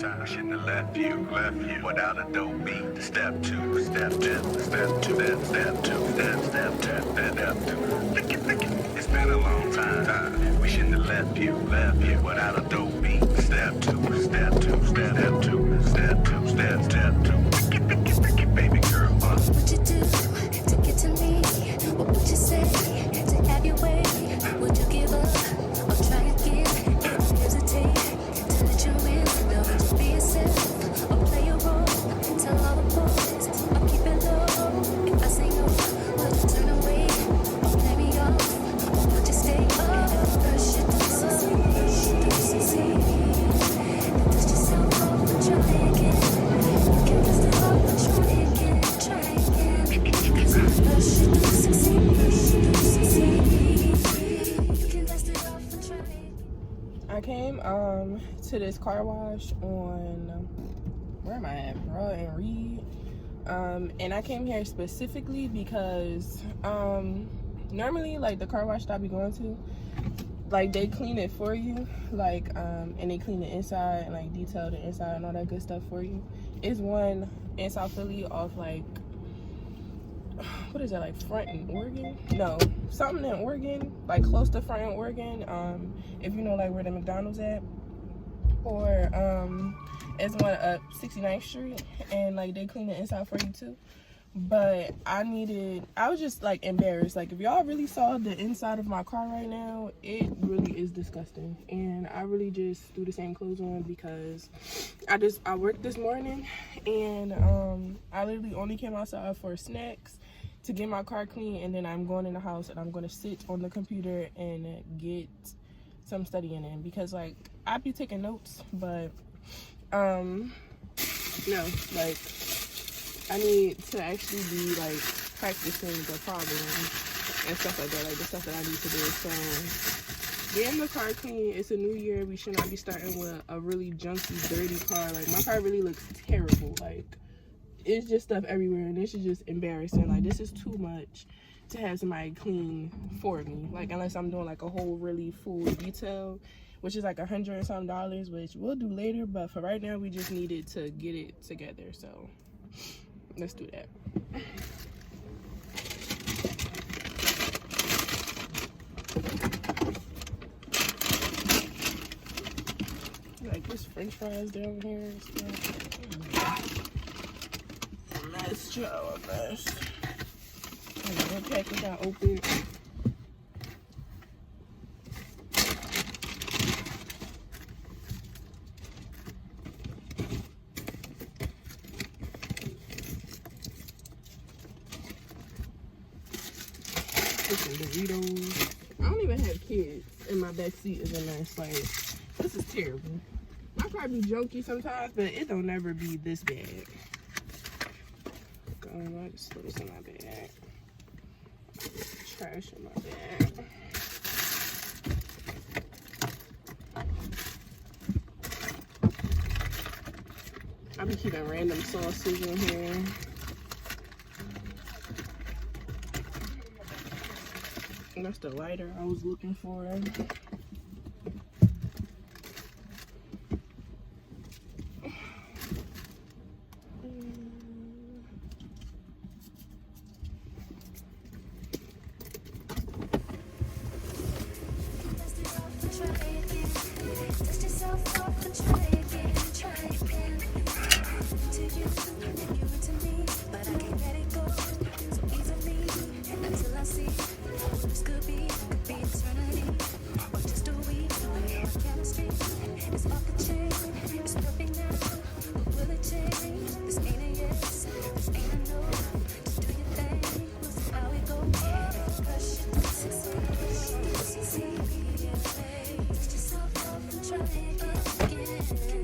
time. Shouldn't have left you without a dope beat. Step two, step two, step two, step two, step two. Lick it. It's been a long time. We shouldn't have left you without a dope beat. Step two, step two, step two, step two, step two. Lick it, baby girl. What would you do to get to me? What would you say to have your way? Would you give up or try again? If you hesitate to let you in, now would you be yourself or play your role? Tell all the boys or keep it low. If I say no, would you turn away or play me off? Or would you stay up? First you do succeed. Dust yourself off and try again. You can dust it off and try again. First you do succeed. You can dust it off and try again. I came to this car wash on where am I at, Broad and Reed, and I came here specifically because normally like the car wash that I be going to, like they clean it for you, like and they clean the inside and like detail the inside and all that good stuff for you. It's one in South Philly off like, what is that, like Front in Oregon? No, something in Oregon, like close to Front in Oregon, if you know like where the McDonald's at. Or it's one up 69th Street, and like they clean the inside for you too. But I was just like embarrassed. Like if y'all really saw the inside of my car right now, it really is disgusting. And I really just threw the same clothes on because I worked this morning, and I literally only came outside for snacks to get my car clean, and then I'm going in the house and I'm going to sit on the computer and get some studying in, because like I be taking notes, but no, like I need to actually be like practicing the problems and stuff like that, like the stuff that I need to do. So getting the car clean, it's a new year, we should not be starting with a really junky, dirty car. Like my car really looks terrible, like it's just stuff everywhere, and this is just embarrassing. Like this is too much to have somebody clean for me, like unless I'm doing like a whole really full detail, which is like $100 and something, which we'll do later. But for right now, we just needed to get it together, so let's do that. Like this French fries down here and stuff. Let's show a mess. One package I opened. Some Doritos. I don't even have kids, and my back seat is a mess. Like, this is terrible. My car be junky sometimes, but it don't never be this bad. I just throw this in my bag. Trash in my bag. I be keeping random sauces in here. And that's the lighter I was looking for. Try again.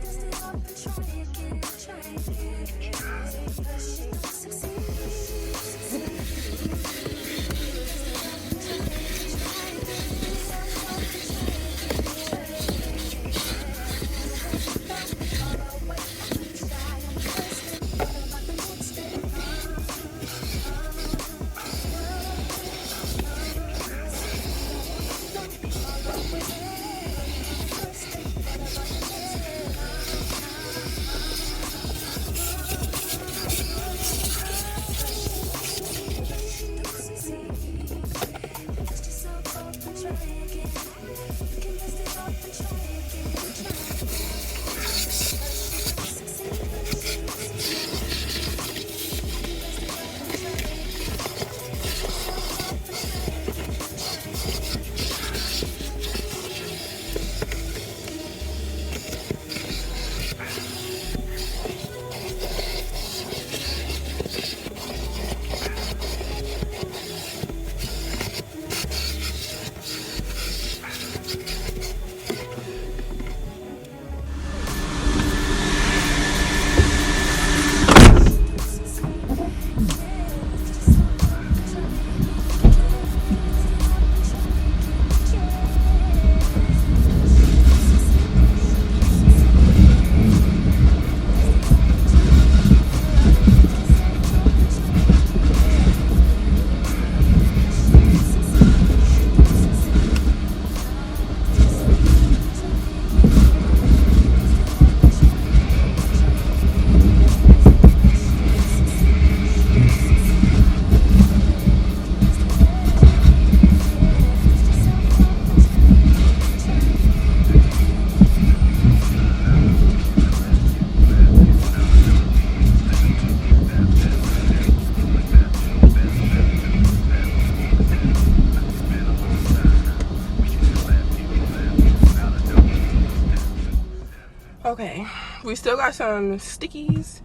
Okay, we still got some stickies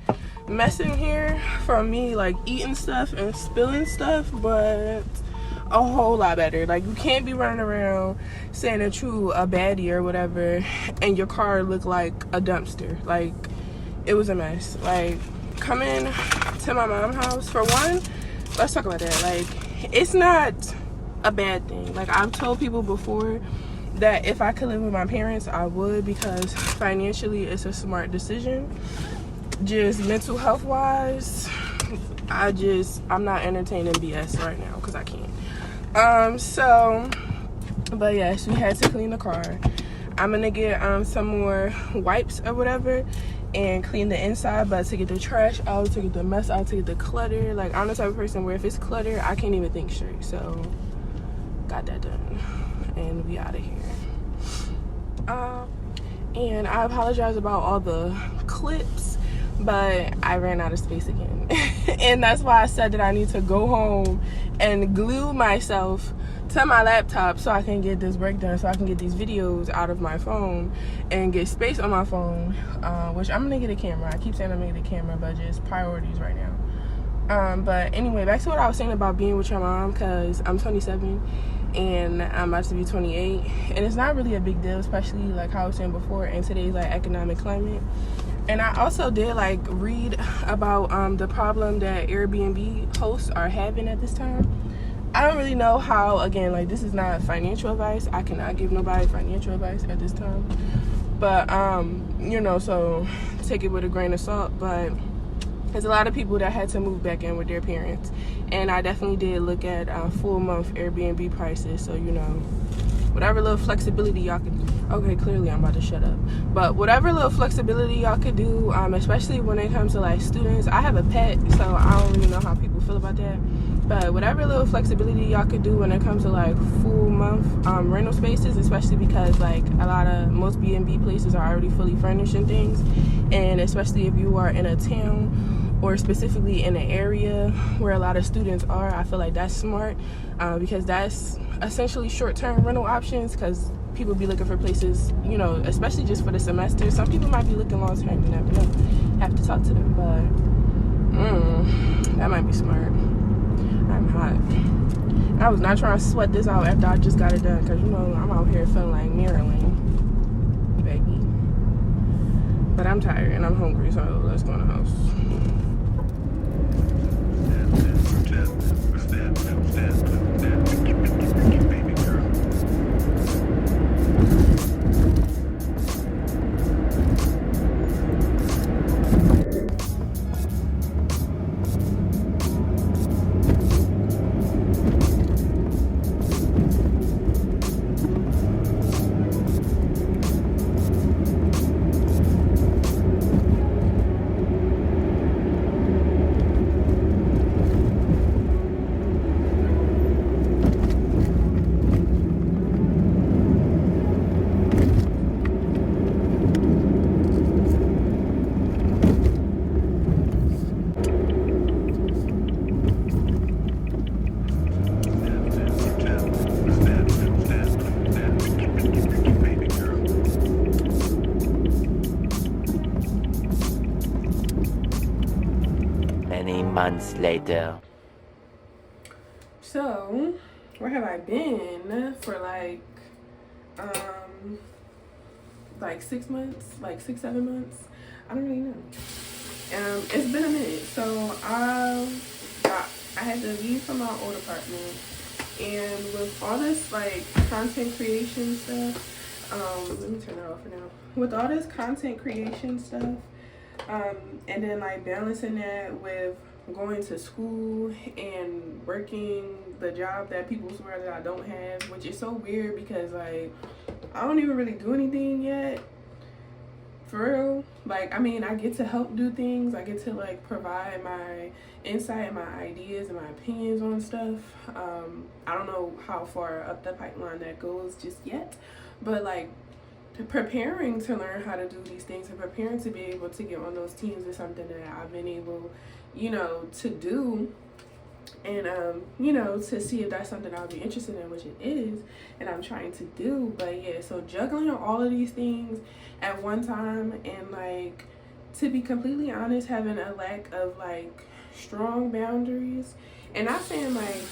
messing here from me like eating stuff and spilling stuff, but a whole lot better. Like, you can't be running around saying that you a baddie or whatever and your car look like a dumpster. Like, it was a mess. Like, coming to my mom's house, for one, let's talk about that. Like, it's not a bad thing. Like, I've told people before that if I could live with my parents, I would, because financially it's a smart decision. Just mental health wise, I'm not entertaining BS right now because I can't. But yes, we had to clean the car. I'm gonna get some more wipes or whatever and clean the inside, but to get the trash out, to get the mess out, to get the clutter. Like, I'm the type of person where if it's clutter, I can't even think straight. So got that done and we out of here. And I apologize about all the clips, but I ran out of space again. And that's why I said that I need to go home and glue myself to my laptop so I can get this work done, so I can get these videos out of my phone and get space on my phone, which I'm gonna get a camera. I keep saying I'm gonna get a camera, but just priorities right now. But anyway, back to what I was saying about being with your mom, because I'm 27 and I'm about to be 28, and it's not really a big deal, especially like how I was saying before, in today's like economic climate. And I also did like read about the problem that Airbnb hosts are having at this time. I don't really know how, again, like, this is not financial advice. I cannot give nobody financial advice at this time, but you know, so take it with a grain of salt. But there's a lot of people that had to move back in with their parents, and I definitely did look at full month Airbnb prices. So, you know, whatever little flexibility y'all could do. Okay, clearly I'm about to shut up. But whatever little flexibility y'all could do, especially when it comes to like students. I have a pet, so I don't really know how people feel about that. But whatever little flexibility y'all could do when it comes to like full month rental spaces, especially because like most B&B places are already fully furnished and things. And especially if you are in a town or specifically in an area where a lot of students are, I feel like that's smart, because that's essentially short-term rental options, because people be looking for places, you know, especially just for the semester. Some people might be looking long-term, you never know. Have to talk to them, but that might be smart. I'm hot. I was not trying to sweat this out after I just got it done, because, you know, I'm out here feeling like Maryland, baby. But I'm tired and I'm hungry, so let's go in the house. Baby girl. Many months later. So, where have I been for like 6 months, like 6-7 months? I don't really know. It's been a minute. So I had to leave from my old apartment, and with all this like content creation stuff, let me turn that off for now. With all this content creation stuff, and then like balancing that with going to school and working the job that people swear that I don't have, which is so weird because like I don't even really do anything yet, for real. Like, I mean, I get to help do things, I get to like provide my insight and my ideas and my opinions on stuff. I don't know how far up the pipeline that goes just yet, but like preparing to learn how to do these things and preparing to be able to get on those teams is something that I've been able, you know, to do and you know, to see if that's something I'll be interested in, which it is, and I'm trying to do. But yeah, so juggling all of these things at one time, and like, to be completely honest, having a lack of like strong boundaries, and not saying like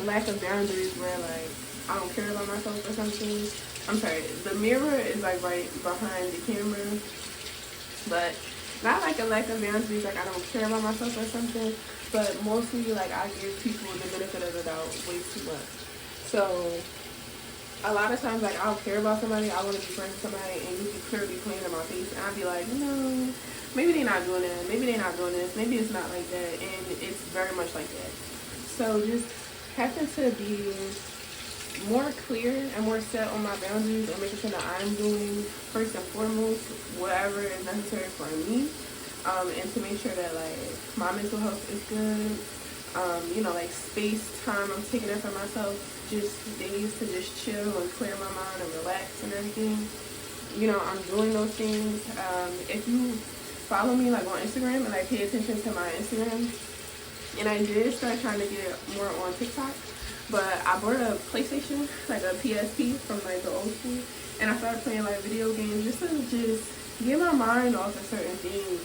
lack of boundaries where like I don't care about myself or something. I'm sorry, the mirror is like right behind the camera, but not like a lack of boundaries, like I don't care about myself or something, but mostly like I give people the benefit of the doubt way too much. So a lot of times, like, I'll care about somebody, I want to be friends with somebody, and you can clearly plain in my face, and I'll be like, no, maybe they're not doing that, maybe they're not doing this, maybe it's not like that, and it's very much like that. So just having to be more clear and more set on my boundaries and making sure that I'm doing first and foremost whatever is necessary for me, and to make sure that like my mental health is good. You know, like space time, I'm taking it for myself, just days to just chill and clear my mind and relax and everything. You know, I'm doing those things. If you follow me like on Instagram and like pay attention to my Instagram, and I did start trying to get more on TikTok, but I bought a PlayStation, like a PSP from like the old school, and I started playing like video games just to just get my mind off of certain things,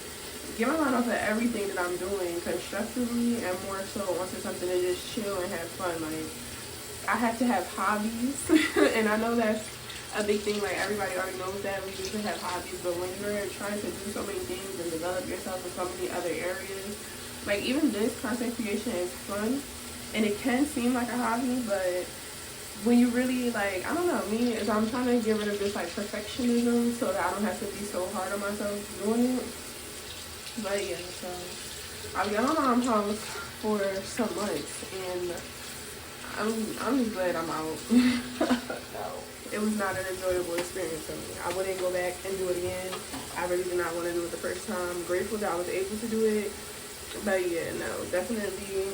get my mind off of everything that I'm doing constructively, and more so onto something to just chill and have fun. Like, I have to have hobbies, and I know that's a big thing, like everybody already knows that we need to have hobbies, but when you're trying to do so many things and develop yourself in so many other areas, like even this content creation is fun, and it can seem like a hobby, but when you really, like, I don't know, me, is I'm trying to get rid of this like perfectionism so that I don't have to be so hard on myself doing it. But yeah, so I've been at my mom's house for some months, and I'm just glad I'm out. No, it was not an enjoyable experience for me. I wouldn't go back and do it again. I really did not want to do it the first time. I'm grateful that I was able to do it. But yeah, no, definitely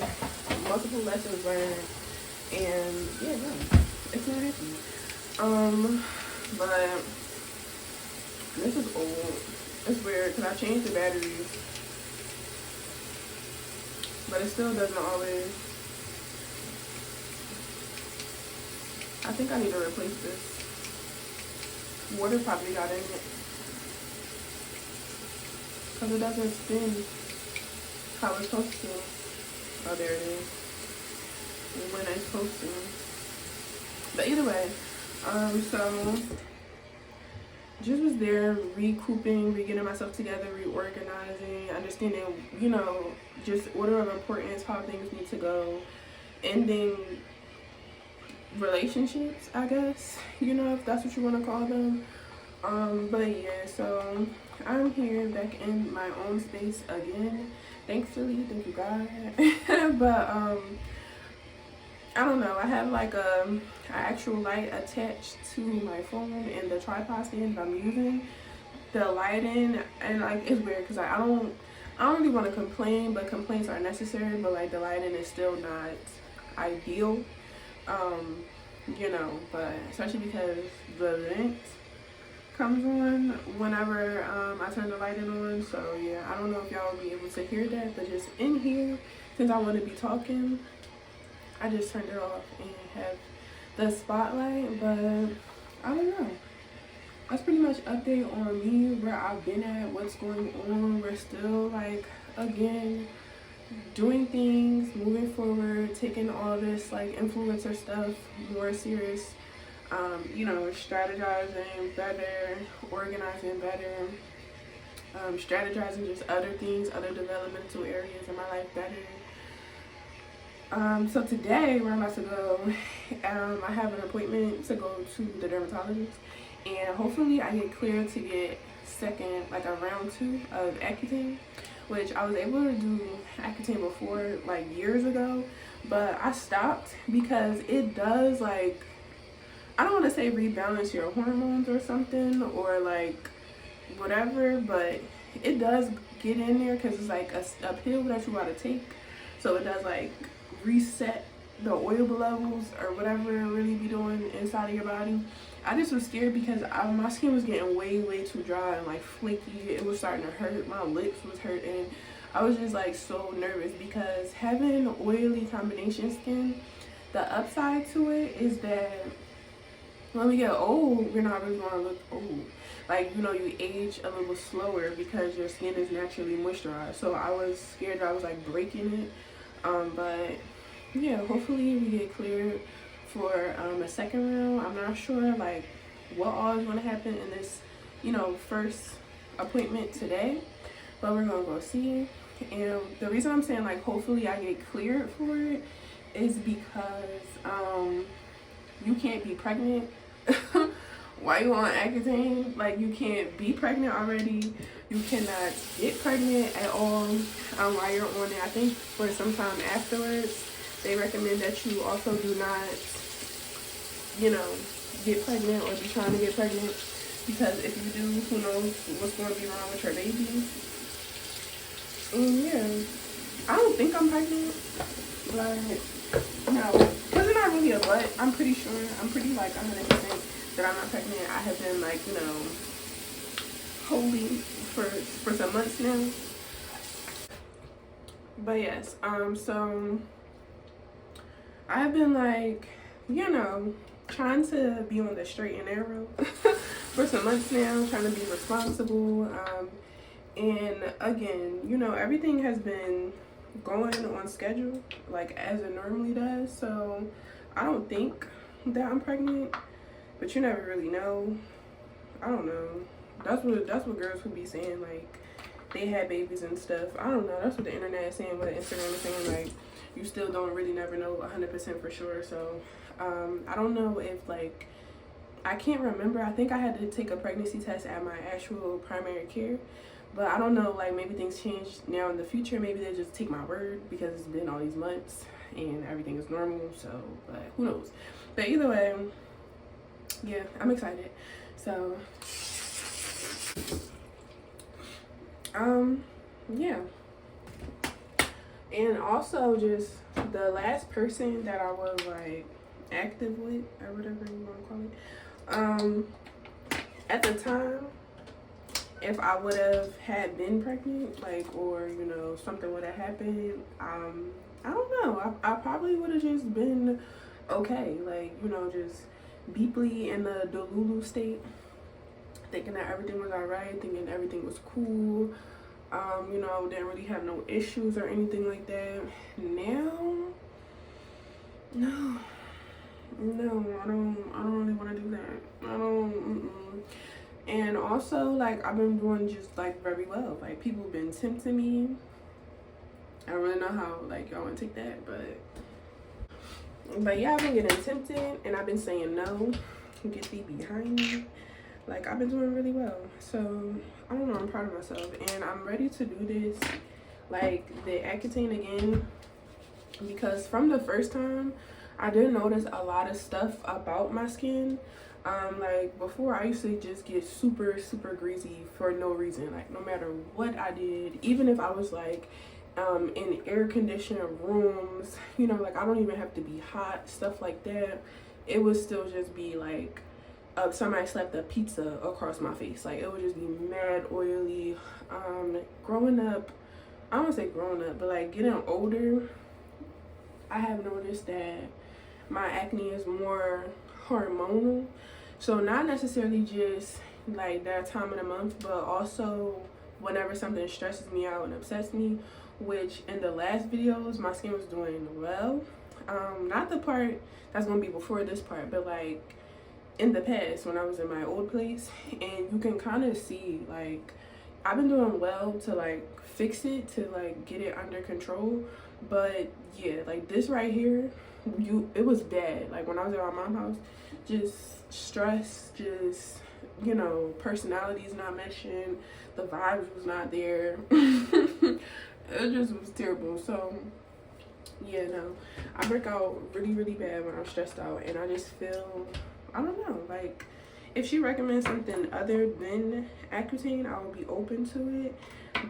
multiple lessons learned, and yeah, no, it's not happy. But this is old. It's weird because I changed the batteries, but it still doesn't always. I think I need to replace this. Water probably got in it because it doesn't spin how it's supposed to. Oh, there it is. When it's supposed to. But either way, so just was there recouping, getting myself together, reorganizing, understanding, you know, just order of importance, how things need to go, ending relationships, I guess, you know, if that's what you want to call them. But yeah, so I'm here back in my own space again, thankfully, thank you God. But I don't know, I have like a actual light attached to my phone and the tripod stand that I'm using. The lighting, and like, it's weird because I don't really want to complain, but complaints are necessary, but like the lighting is still not ideal, you know, but especially because the vent comes on whenever I turn the lighting on. So yeah, I don't know if y'all will be able to hear that, but just in here, since I want to be talking, I just turned it off and have the spotlight. But I don't know, that's pretty much update on me, where I've been at, what's going on. We're still like, again, doing things, moving forward, taking all this like influencer stuff more serious, you know, strategizing better, organizing better, strategizing just other things, other developmental areas in my life better. So today where I'm about to go, I have an appointment to go to the dermatologist, and hopefully I get cleared to get second, like a round 2 of Accutane, which I was able to do Accutane before, like years ago, but I stopped because it does, like, I don't want to say rebalance your hormones or something, or like whatever, but it does get in there because it's like a pill that you gotta take, so it does like reset the oil levels or whatever it really be doing inside of your body. I just was scared because my skin was getting way too dry and like flaky. It was starting to hurt. My lips was hurting. I was just like so nervous because having oily combination skin, the upside to it is that when we get old, we're not really going to look old. Like, you know, you age a little slower because your skin is naturally moisturized. So I was scared that I was like breaking it. But yeah, hopefully we get cleared for a second round. I'm not sure like what all is going to happen in this, you know, first appointment today, but we're going to go see. And the reason I'm saying like hopefully I get cleared for it is because you can't be pregnant while you on Accutane. Like, you can't be pregnant already. You cannot get pregnant at all while you're on it. I think for some time afterwards, they recommend that you also do not, you know, get pregnant or be trying to get pregnant, because if you do, who knows what's going to be wrong with your baby. And yeah, I don't think I'm pregnant, but no, because it's not really a but. I'm pretty sure, I'm pretty like 100% that I'm not pregnant. I have been like, you know, holy for some months now. But yes, so I have been like, you know, trying to be on the straight and narrow for some months now, trying to be responsible. And again, you know, everything has been going on schedule, like as it normally does. So I don't think that I'm pregnant, but you never really know. I don't know. That's what girls would be saying, like they had babies and stuff. I don't know. That's what the internet is saying, what Instagram is saying, like you still don't really never know 100% for sure. So I don't know if like, I can't remember. I think I had to take a pregnancy test at my actual primary care, but I don't know, like maybe things change now in the future. Maybe they just take my word because it's been all these months and everything is normal. So, but who knows? But either way, yeah, I'm excited. So yeah. And also just the last person that I was like active with, or whatever you want to call it, at the time, if I would have had been pregnant, like, or you know, something would have happened, I don't know, I probably would have just been okay, like, you know, just deeply in the Delulu state, thinking that everything was alright, thinking everything was cool. You know, didn't really have no issues or anything like that. Now, no, I don't really want to do that. And also, like, I've been doing just like very well. Like, people have been tempting me. I don't really know how like y'all want to take that, but yeah, I've been getting tempted and I've been saying no. Get thee behind me. Like, I've been doing really well. So I don't know, I'm proud of myself, and I'm ready to do this, like the Accutane again, because from the first time I did notice a lot of stuff about my skin. Like before, I used to just get super greasy for no reason, like no matter what I did, even if I was like in air conditioned rooms, you know, like I don't even have to be hot, stuff like that, it would still just be like somebody slapped a pizza across my face. Like, it would just be mad oily. Growing up, I don't want to say growing up, but like getting older, I have noticed that my acne is more hormonal. So not necessarily just like that time of the month, but also whenever something stresses me out and upsets me, which in the last videos my skin was doing well. Not the part that's gonna be before this part, but like in the past when I was in my old place, and you can kind of see like I've been doing well to like fix it, to like get it under control. But yeah, like this right here, it was bad. Like when I was at my mom's house, just stress, just, you know, personalities not meshing, the vibes was not there. It just was terrible. So yeah, no, I break out really bad when I'm stressed out, and I just feel, I don't know, like if she recommends something other than Accutane, I would be open to it.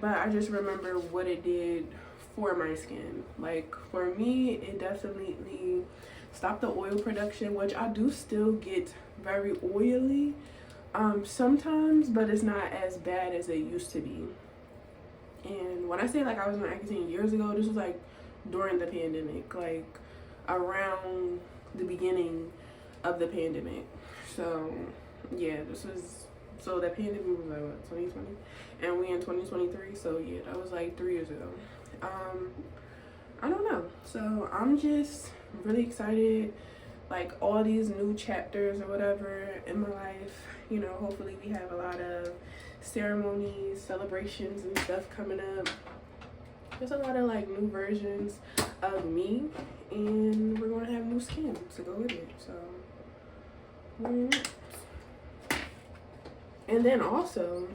But I just remember what it did for my skin. Like for me, it definitely stopped the oil production, which I do still get very oily sometimes, but it's not as bad as it used to be. And when I say like I was in Accutane years ago, this was like during the pandemic, like around the beginning of the pandemic. So yeah, so the pandemic was like what, 2020, and we in 2023. So yeah, that was like 3 years ago. I don't know. So I'm just really excited, like all these new chapters or whatever in my life. You know, hopefully we have a lot of ceremonies, celebrations and stuff coming up. There's a lot of like new versions of me, and we're gonna have new skin to go with it. So and then also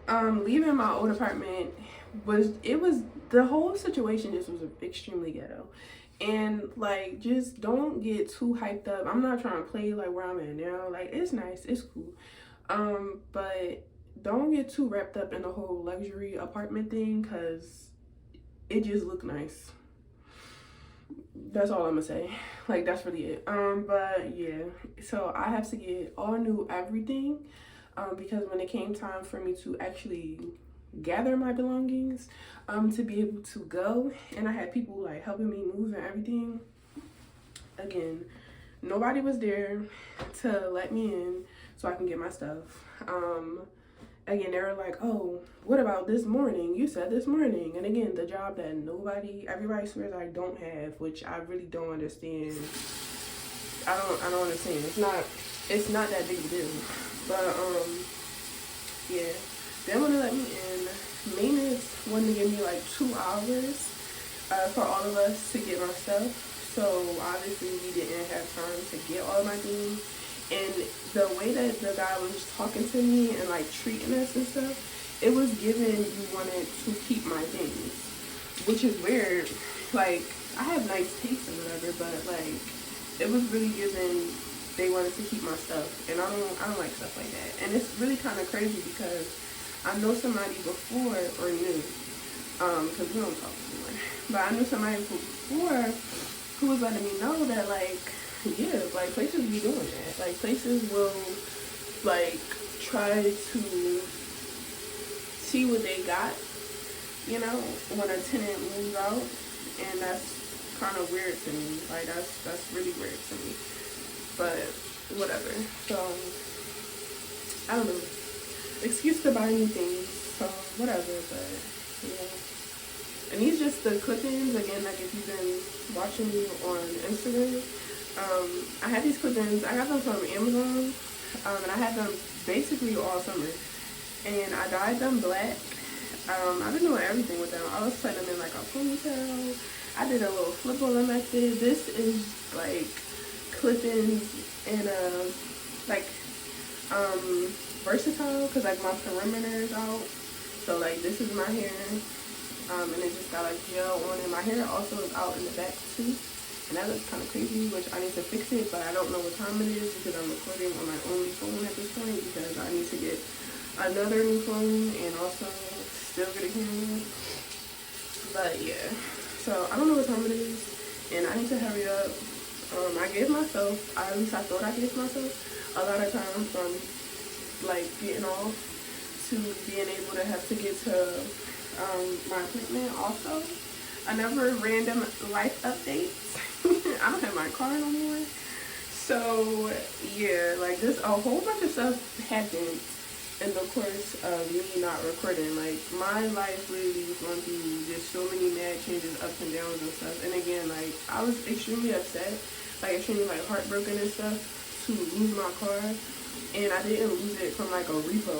leaving my old apartment was the whole situation just was extremely ghetto. And like, just don't get too hyped up. I'm not trying to play like where I'm at now. Like, it's nice, it's cool, but don't get too wrapped up in the whole luxury apartment thing, because it just looked nice. That's all I'm gonna say. Like, that's really it. But yeah, so I have to get all new everything, because when it came time for me to actually gather my belongings, to be able to go, and I had people like helping me move and everything, again, nobody was there to let me in so I can get my stuff. Again, they were like, oh, what about this morning? You said this morning. And again, the job that everybody swears I don't have, which I really don't understand. I don't understand. It's not that big a deal. But yeah, they want to let me in. Maintenance wanted to give me like 2 hours for all of us to get my stuff. So obviously we didn't have time to get all my things. And the way that the guy was talking to me and like treating us and stuff, it was given you wanted to keep my things, which is weird. Like, I have nice taste or whatever, but like, it was really given they wanted to keep my stuff, and I don't like stuff like that. And it's really kind of crazy because I know somebody before, or knew, because we don't talk anymore, but I knew somebody before who was letting me know that like, yeah, like places be doing that. Like, places will like try to see what they got, you know, when a tenant moves out, and that's kind of weird to me. Like, that's really weird to me. But whatever. So I don't know. Excuse to buy new things. So whatever. But yeah. And these just the clip-ins. Again, like if you've been watching me on Instagram. I had these clip-ins. I got them from Amazon, and I had them basically all summer, and I dyed them black. I've been doing everything with them. I was putting them in like a ponytail. I did a little flip on the method. This is like clip-ins and like versatile, because like my perimeter is out. So like, this is my hair, and it just got like gel on it. My hair also is out in the back too. And that looks kind of crazy, which I need to fix it, but I don't know what time it is because I'm recording on my only phone at this point, because I need to get another new phone and also still get a camera. But yeah, so I don't know what time it is, and I need to hurry up. I gave myself, at least I thought I gave myself a lot of time from like getting off to being able to have to get to my appointment. Also, another random life update. I don't have my car no more. So yeah, like this, a whole bunch of stuff happened in the course of me not recording. Like, my life really was going through just so many mad changes, ups and downs and stuff. And again, like, I was extremely upset, like extremely like heartbroken and stuff, to lose my car. And I didn't lose it from like a repo,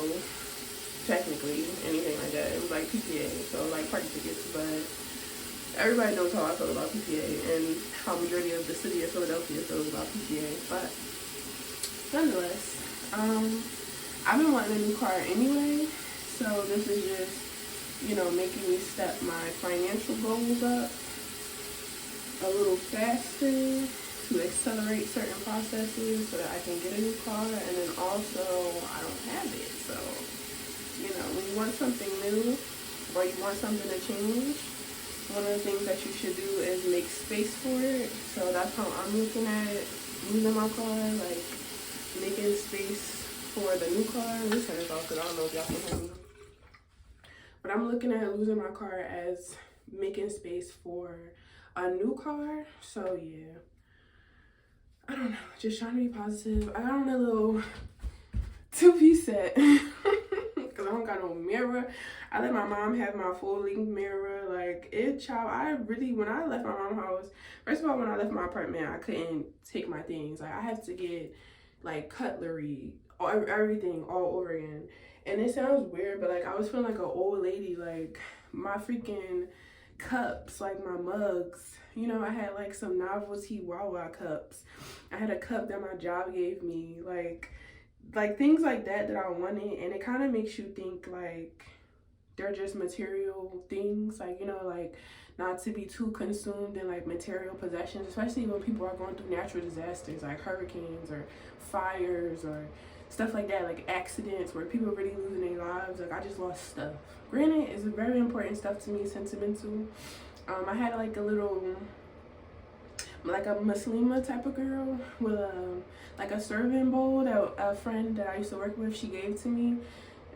technically, anything like that. It was like PPA, so like party tickets. But everybody knows how I feel about PPA and how majority of the city of Philadelphia feels about PPA. But nonetheless, I've been wanting a new car anyway, so this is just, you know, making me step my financial goals up a little faster to accelerate certain processes so that I can get a new car. And then also, I don't have it, so, you know, when you want something new or you want something to change, one of the things that you should do is make space for it. So that's how I'm looking at moving my car, like making space for the new car. Let me turn this off because I don't know if y'all can hear me. But I'm looking at losing my car as making space for a new car. So yeah, I don't know, just trying to be positive. I got on a little two-piece set because I don't got no mirror. I let my mom have my full-length mirror. Like, when I left my mom's house, first of all, when I left my apartment, I couldn't take my things. Like, I had to get like cutlery, everything all over again. And it sounds weird, but like I was feeling like an old lady. Like, my freaking cups, like my mugs, you know, I had like some novelty Wawa cups. I had a cup that my job gave me, like things like that I wanted. And it kind of makes you think like they're just material things, like, you know, like not to be too consumed in like material possessions, especially when people are going through natural disasters like hurricanes or fires or stuff like that, like accidents where people are really losing their lives. Like, I just lost stuff. Granted, it's very important stuff to me, sentimental. I had like a little, like a Muslima type of girl with like a serving bowl that a friend that I used to work with, she gave to me.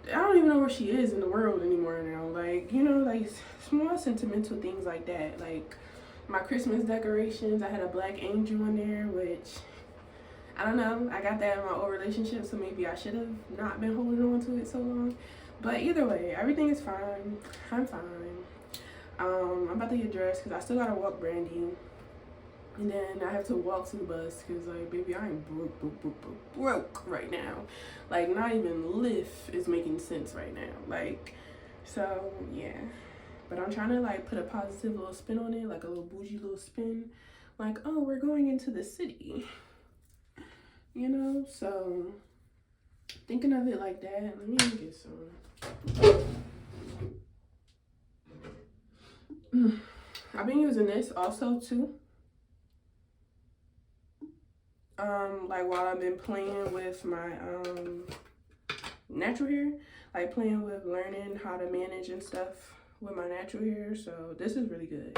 I don't even know where she is in the world anymore now. Like, you know, like small sentimental things like that. Like my Christmas decorations, I had a black angel in there, which I don't know, I got that in my old relationship, so maybe I should have not been holding on to it so long. But either way, everything is fine. I'm fine. I'm about to get dressed because I still gotta walk Brandy. And then I have to walk to the bus because, like, baby, I ain't broke right now. Like, not even Lyft is making sense right now. Like, so, yeah. But I'm trying to, like, put a positive little spin on it, like a little bougie little spin. Like, oh, we're going into the city. You know? So, thinking of it like that. Let me get some. I've been using this also, too. Like while I've been playing with my natural hair, like playing with learning how to manage and stuff with my natural hair. So this is really good.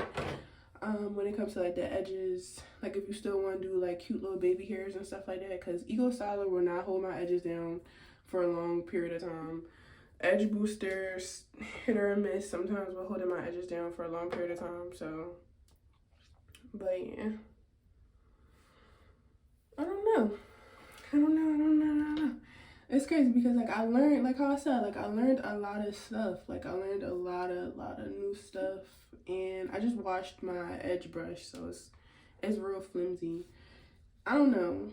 When it comes to like the edges, like if you still want to do like cute little baby hairs and stuff like that, because Ego Styler will not hold my edges down for a long period of time. Edge boosters, hit or miss, sometimes will hold my edges down for a long period of time. So, but yeah. I don't know. It's crazy because like I learned, like how I said, like I learned a lot of stuff. Like I learned a lot of new stuff, and I just washed my edge brush, so it's real flimsy. I don't know.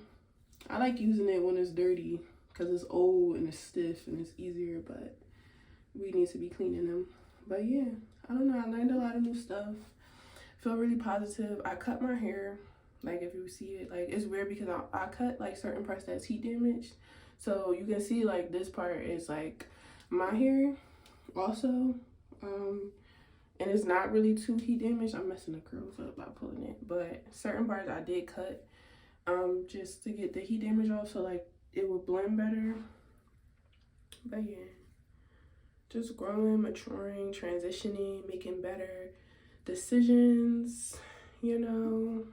I like using it when it's dirty because it's old and it's stiff and it's easier, but we need to be cleaning them. But yeah, I don't know. I learned a lot of new stuff. Feel really positive. I cut my hair. Like if you see it, like it's weird because I cut like certain parts that's heat damaged. So you can see like this part is like my hair also. And it's not really too heat damaged. I'm messing the curls up by pulling it. But certain parts I did cut just to get the heat damage off so like it would blend better. But yeah. Just growing, maturing, transitioning, making better decisions, you know.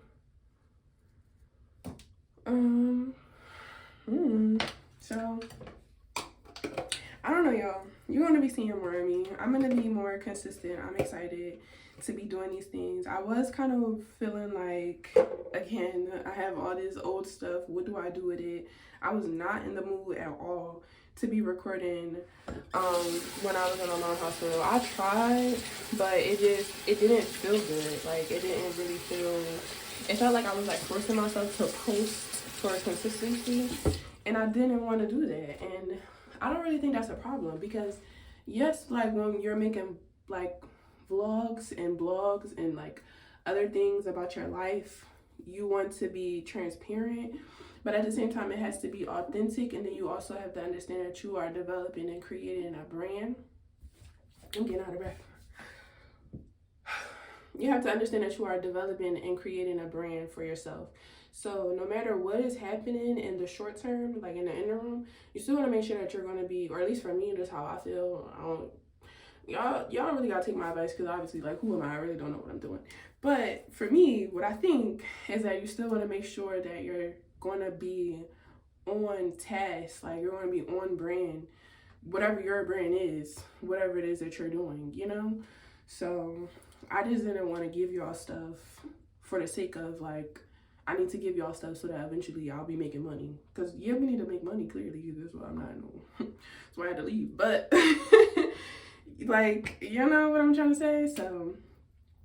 So I don't know, y'all. You're gonna be seeing more of me. I'm gonna be more consistent. I'm excited to be doing these things. I was kind of feeling like, again, I have all this old stuff. What do I do with it? I was not in the mood at all to be recording when I was in my mom's hospital. I tried, but it didn't feel good. Like it didn't really feel, it felt like I was like forcing myself to post for consistency, and I didn't want to do that. And I don't really think that's a problem because yes, like when you're making like vlogs and blogs and like other things about your life, you want to be transparent, but at the same time it has to be authentic. And then you also have to understand that you are developing and creating a brand. I'm getting out of breath. You have to understand that you are developing and creating a brand for yourself. So no matter what is happening in the short term, like in the interim, you still want to make sure that you're going to be, or at least for me, that's how I feel. Y'all don't really gotta take my advice because obviously, like, who am I? I really don't know what I'm doing. But for me, what I think is that you still want to make sure that you're going to be on task, like you're going to be on brand whatever your brand is, whatever it is that you're doing, you know? So I just didn't want to give y'all stuff for the sake of like, I need to give y'all stuff so that eventually I'll be making money. Because yeah, we need to make money, clearly. That's why I'm not, that's why I had to leave. But like, you know what I'm trying to say? So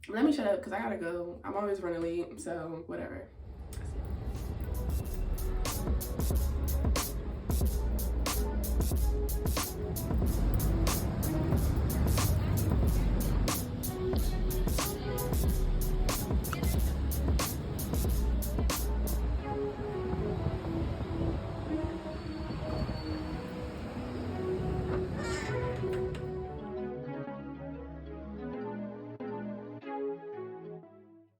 let me shut up because I gotta go. I'm always running late, so whatever.